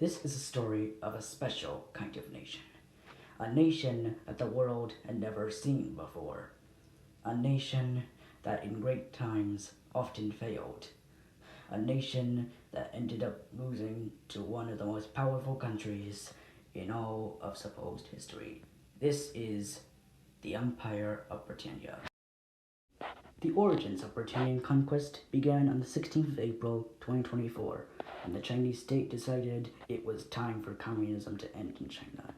This is a story of a special kind of nation. A nation that the world had never seen before. A nation that in great times often failed. A nation that ended up losing to one of the most powerful countries in all of supposed history. This is the Empire of Britannia. The origins of Britannian conquest began on the 16th of April 2024, when the Chinese state decided it was time for communism to end in China.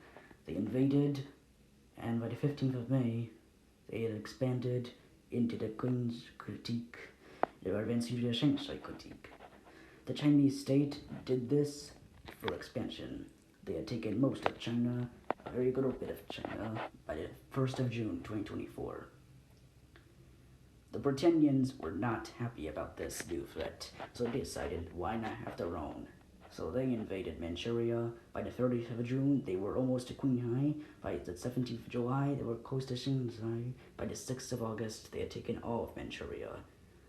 They invaded, and by the 15th of May, they had expanded into the Qing's critique. They were advancing to the Shanghai critique. The Chinese state did this for expansion. They had taken most of China, a very little bit of China, by the 1st of June 2024. The Britannians were not happy about this new threat, so they decided why not have their own. So they invaded Manchuria. By the 30th of June, they were almost to Qinghai. By the 17th of July, they were close to Shanghai. By the 6th of August, they had taken all of Manchuria,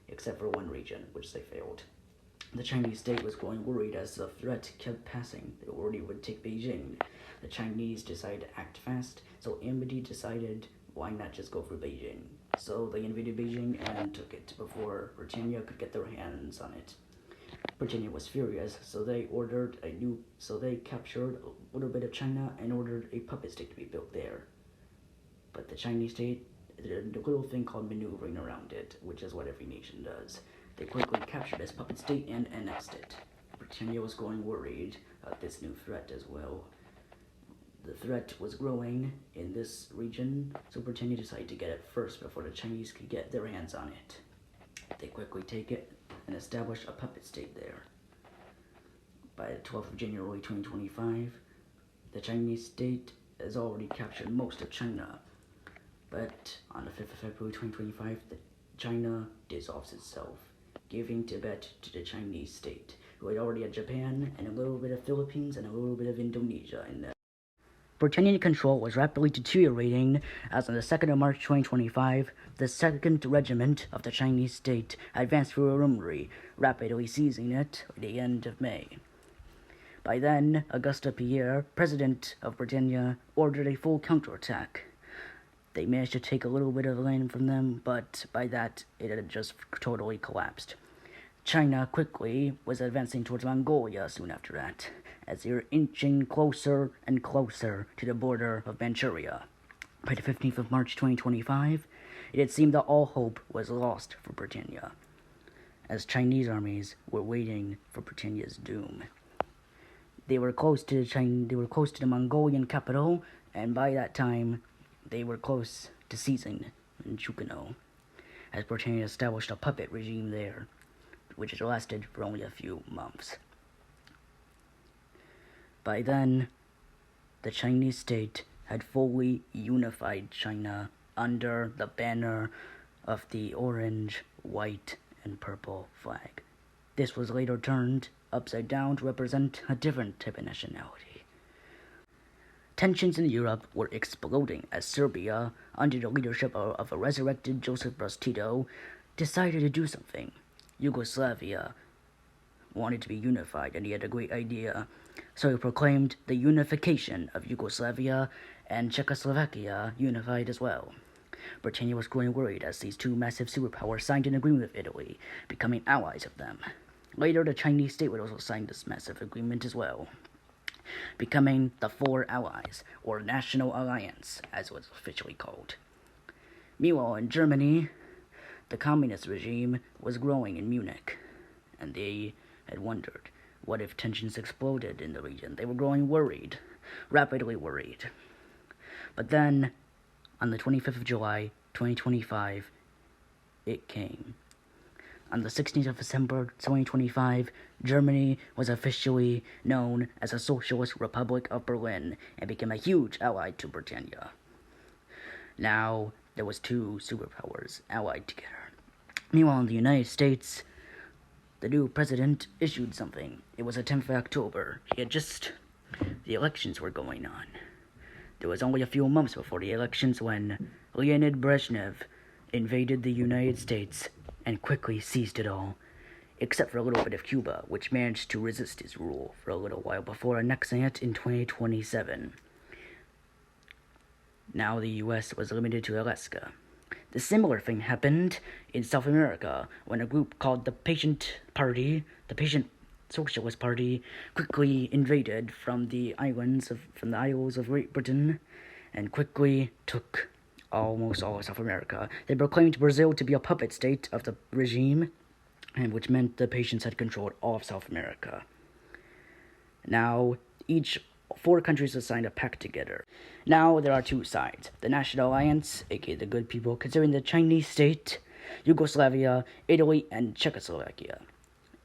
except for one region, which they failed. The Chinese state was growing worried as the threat kept passing. They already would take Beijing. The Chinese decided to act fast, so Amity decided why not just go for Beijing. So they invaded Beijing and took it before Britannia could get their hands on it. Britannia was furious, so they captured a little bit of China and ordered a puppet state to be built there. But the Chinese state did a little thing called maneuvering around it, which is what every nation does. They quickly captured this puppet state and annexed it. Britannia was growing worried about this new threat as well. The threat was growing in this region, so Britannia decided to get it first before the Chinese could get their hands on it. They quickly take it and establish a puppet state there. By the 12th of January 2025, the Chinese state has already captured most of China. But on the 5th of February 2025, China dissolves itself, giving Tibet to the Chinese state, who had already had Japan and a little bit of Philippines and a little bit of Indonesia in there. Britannian control was rapidly deteriorating as on the 2nd of March 2025, the 2nd Regiment of the Chinese state advanced through Urumqi, rapidly seizing it by the end of May. By then, Auguste Pierre, president of Britannia, ordered a full counterattack. They managed to take a little bit of land from them, but by that, it had just totally collapsed. China quickly was advancing towards Mongolia soon after that, as they were inching closer and closer to the border of Manchuria. By the 15th of March 2025, it had seemed that all hope was lost for Britannia, as Chinese armies were waiting for Britannia's doom. They were close to the Mongolian capital, and by that time, they were close to seizing Chukano, as Britannia established a puppet regime there, which had lasted for only a few months. By then, the Chinese state had fully unified China under the banner of the orange, white, and purple flag. This was later turned upside down to represent a different type of nationality. Tensions in Europe were exploding as Serbia, under the leadership of a resurrected Joseph Broz Tito, decided to do something. Yugoslavia wanted to be unified, and he had a great idea. So he proclaimed the unification of Yugoslavia, and Czechoslovakia unified as well. Britannia was growing worried as these two massive superpowers signed an agreement with Italy, becoming allies of them. Later, the Chinese state would also sign this massive agreement as well, becoming the Four Allies, or National Alliance, as it was officially called. Meanwhile, in Germany, the communist regime was growing in Munich, and they had wondered, what if tensions exploded in the region? They were growing worried, rapidly worried. But then, on the 25th of July, 2025, it came. On the 16th of December 2025, Germany was officially known as the Socialist Republic of Berlin and became a huge ally to Britannia. Now, there was two superpowers allied together. Meanwhile, in the United States, the new president issued something. It was the 10th of October. The elections were going on. There was only a few months before the elections when Leonid Brezhnev invaded the United States and quickly seized it all. except for a little bit of Cuba, which managed to resist his rule for a little while before annexing it in 2027. Now the US was limited to Alaska. The similar thing happened in South America when a group called the Patient Socialist Party, quickly invaded from the Isles of Great Britain and quickly took almost all of South America. They proclaimed Brazil to be a puppet state of the regime, and which meant the patients had controlled all of South America. Now, four countries have signed a pact together. Now there are two sides: the National Alliance, aka the good people, considering the Chinese state, Yugoslavia, Italy, and Czechoslovakia.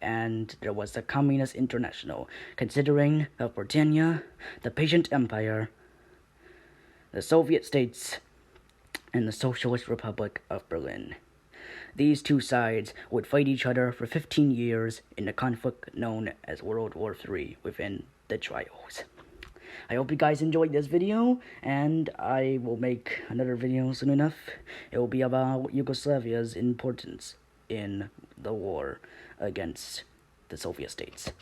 And there was the Communist International, considering of Britannia, the Patient Empire, the Soviet states, and the Socialist Republic of Berlin. These two sides would fight each other for 15 years in the conflict known as World War III within the trials. I hope you guys enjoyed this video, and I will make another video soon enough. It will be about Yugoslavia's importance in the war against the Soviet states.